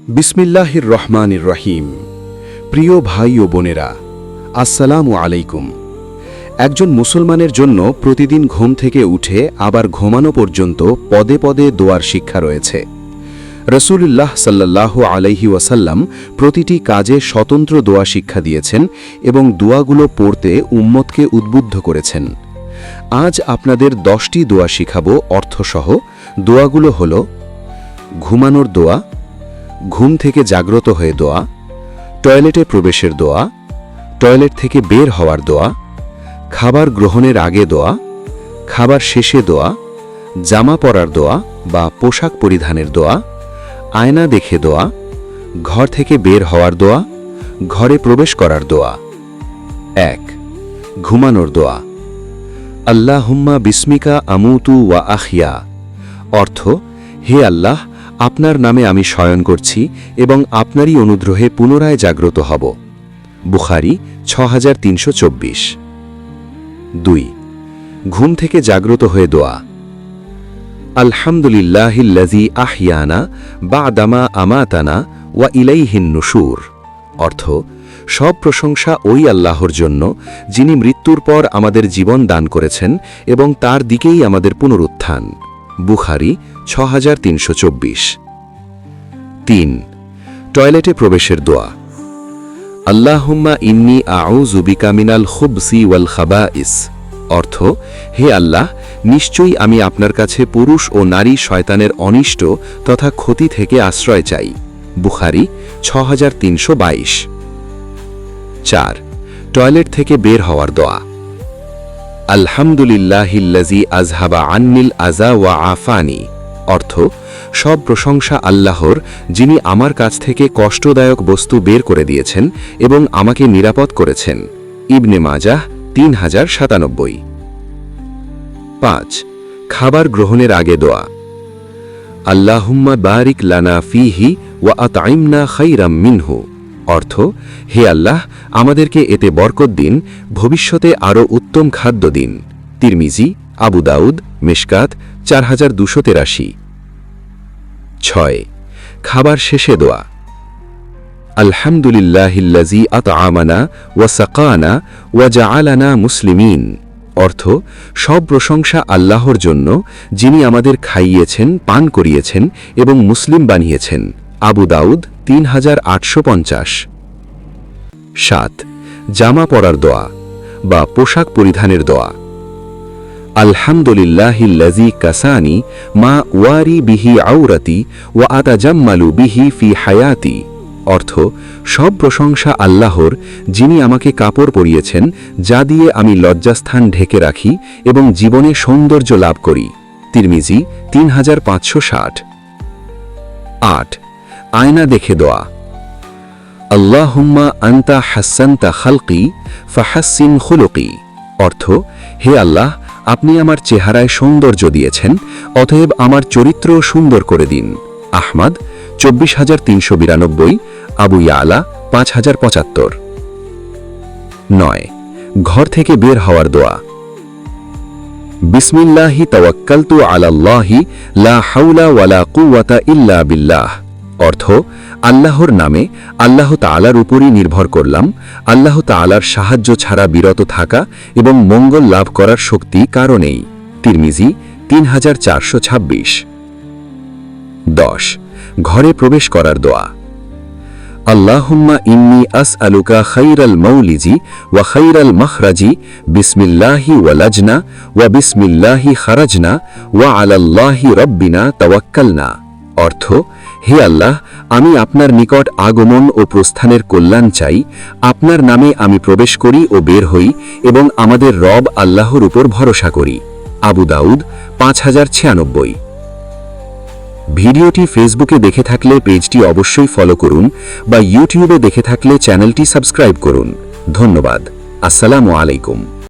বিসমিল্লাহির রহমানির রহিম। প্রিয় ভাই ও বোনেরা, আসসালামু আলাইকুম। একজন মুসলমানের জন্য প্রতিদিন ঘুম থেকে উঠে আবার ঘুমানো পর্যন্ত পদে পদে দোয়ার শিক্ষা রয়েছে। রসূলুল্লাহ সাল্লাল্লাহু আলাইহি ওয়াসাল্লাম প্রতিটি কাজে স্বতন্ত্র দোয়া শিক্ষা দিয়েছেন এবং দোয়াগুলো পড়তে উম্মতকে উদ্বুদ্ধ করেছেন। আজ আপনাদের 10টি দোয়া শিখাবো অর্থসহ। দোয়াগুলো হল: ঘুমানোর দোয়া, ঘুম থেকে জাগ্রত হয়ে দোয়া, টয়লেটে প্রবেশের দোয়া, টয়লেট থেকে বের হওয়ার দোয়া, খাবার গ্রহণের আগে দোয়া, খাবার শেষে দোয়া, জামা পরার দোয়া বা পোশাক পরিধানের দোয়া, আয়না দেখে দোয়া, ঘর থেকে বের হওয়ার দোয়া, ঘরে প্রবেশ করার দোয়া। 1. ঘুমানোর দোয়া। আল্লাহুম্মা বিসমিকা আমুতু ওয়া আহইয়া। অর্থ: হে আল্লাহ, আপনার নামে আমি শয়ন করছি এবং আপনারই অনুগ্রহে পুনরায় জাগ্রত হব। বুখারী 6324। 2. ঘুম থেকে জাগ্রত হয়ে দোয়া। আলহামদুলিল্লাহিল্লাযী আহইয়ানা বা'দামা আমাতানা ওয়া ইলাইহিন নুশুর। অর্থ: সব প্রশংসা ওই আল্লাহর জন্য যিনি মৃত্যুর পর আমাদের জীবন দান করেছেন এবং তার দিকেই আমাদের পুনরুত্থান। বুখারী 6324। 3. টয়লেটে প্রবেশের দোয়া। আল্লাহুম্মা ইন্নী আউযু বিকা মিনাল খুবসি ওয়াল খাবাইস। অর্থ: হে আল্লাহ, নিশ্চয়ই আমি আপনার কাছে পুরুষ ও নারী শয়তানের অনিষ্ট তথা ক্ষতি থেকে আশ্রয় চাই। বুখারী 6322। 4. টয়লেট থেকে বের হওয়ার দোয়া। আলহামদুলিল্লাহিল্লাযী আযহাবা আন্নিল আযা ওয়া আফানি। অর্থ: সব প্রশংসা আল্লাহর, যিনি আমার কাছ থেকে কষ্টদায়ক বস্তু বের করে দিয়েছেন এবং আমাকে নিরাপদ করেছেন। ইবনে মাজাহ 3097। 5. খাবার গ্রহণের আগে দোয়া। আল্লাহুম্মা বারিক লানা ফীহি ওয়া আত'ইমনা খাইরাম মিনহু। অর্থ: হে আল্লাহ, আমাদেরকে এতে বরকত দিন, ভবিষ্যতে আরও উত্তম খাদ্য দিন। তিরমিজি, আবু দাউদ, মিশকাত 4283। 6. খাবার শেষে দোয়া। আলহামদুলিল্লাহিল্লাযী আত'আমানা ওয়া সাকানা ওয়া জাআলানা মুসলিমিন। অর্থ: সব প্রশংসা আল্লাহর জন্য, যিনি আমাদের খাইয়েছেন, পান করিয়েছেন এবং মুসলিম বানিয়েছেন। আবু দাউদ 3850। 7. জামা পরার দোয়া বা পোশাক পরিধানের দোয়া। আলহামদুলিল্লাহিল্লাযী কাসানি মা ওয়ারি বিহি আওরাতি ওয়া আতাজাম্মালু বিহি ফি হায়াতি। অর্থ: সব প্রশংসা আল্লাহর, যিনি আমাকে কাপড় পরিয়েছেন, যা দিয়ে আমি লজ্জাস্থান ঢেকে রাখি এবং জীবনে সৌন্দর্য লাভ করি। তিরমিজি 3560। 8. আয়না দেখে দোয়া। আল্লাহুম্মা আনতা হাসানতা খালকি ফাহাসসিন খুলুকি। অর্থ: হে আল্লাহ, আপনি আমার চেহারায় সৌন্দর্য দিয়েছেন, অতএব আমার চরিত্র সুন্দর করে দিন। আহমদ 24392, আবু ইয়ালা 5075। 9. ঘর থেকে বের হওয়ার দোয়া। বিসমিল্লাহি তাওয়াক্কালতু আলাল্লাহি লা হাওলা ওয়ালা কুওয়াতা ইল্লা বিল্লাহ। অর্থ: আল্লাহর নামে, আল্লাহ তাআলার উপরই নির্ভর করলাম, আল্লাহ তাআলার সাহায্য ছাড়া বিরত থাকা এবং মঙ্গল লাভ করার শক্তি কারো নেই। তিরমিজি 3426। 10. ঘরে প্রবেশ করার দোয়া। আল্লাহুম্মা ইন্নী আসআলুকা খাইরাল মাউলিজি ওয়া খাইরাল মাখরাজি বিসমিল্লাহি ওয়ালাজনা ওয়া বিসমিল্লাহি খারাজনা ওয়া আলাল্লাহি রাব্বিনা তাওয়াক্কালনা। অর্থ: হে আল্লাহ, আমি আপনার নিকট আগমন ও প্রস্থানের কল্যাণ চাই, আপনার নামে আমি প্রবেশ করি ও বের হই এবং আমাদের রব আল্লাহর উপর ভরসা করি। আবু দাউদ 5096। ভিডিওটি ফেসবুকে দেখে থাকলে পেজটি অবশ্যই ফলো করুন বা ইউটিউবে দেখে থাকলে চ্যানেলটি সাবস্ক্রাইব করুন। ধন্যবাদ। আসসালামু আলাইকুম।